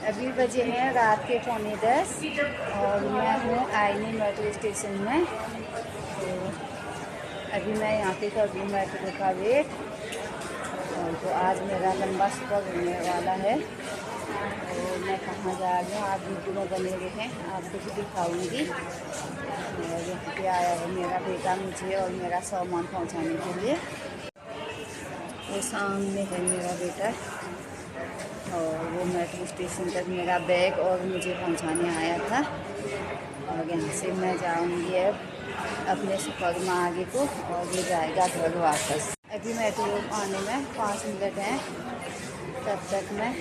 अभी बजे हैं रात के 9:45 और मैं हूँ आईनी मेट्रो स्टेशन में। तो अभी मैं यहाँ पे कर रही हूँ मेट्रो का वेट। और तो आज मेरा लंबा सफ़र होने वाला है। तो मैं कहाँ जा रही हूँ, आप वीडियो में बने रहें, आपको भी दिखाऊंगी। और यहाँ पे आया है मेरा बेटा मुझे और मेरा सामान पहुँचाने के लिए। वो सामने है मेरा बेटा और वो मेट्रो स्टेशन तक मेरा बैग और मुझे पहुंचाने आया था। और यहाँ से मैं जाऊंगी अब अपने सफ़र में आगे को और ये जाएगा घर वापस। अभी मेट्रो आने में 5 मिनट हैं, तब तक मैं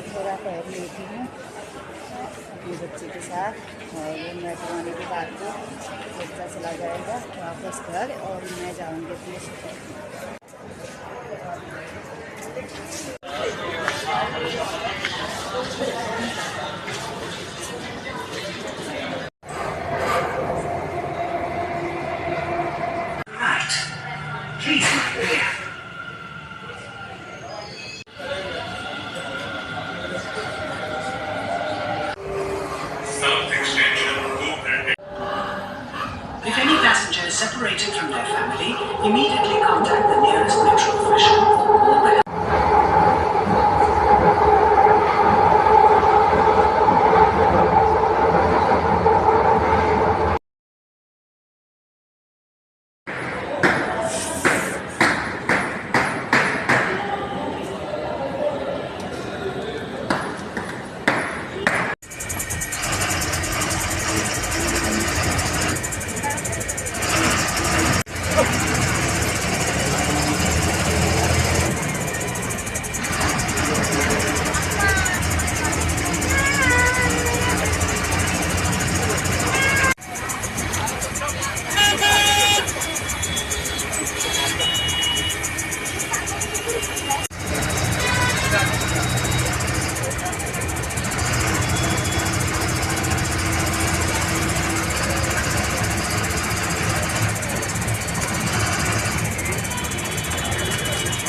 थोड़ा पैर लेती हूँ अपने बच्चे के साथ। और वो मेट्रो आने के बाद तो बच्चा चला जाएगा वापस घर और मैं जाऊँगी अपने सफ़र। If any passenger is separated from their family, immediately contact the nearest metro official or call the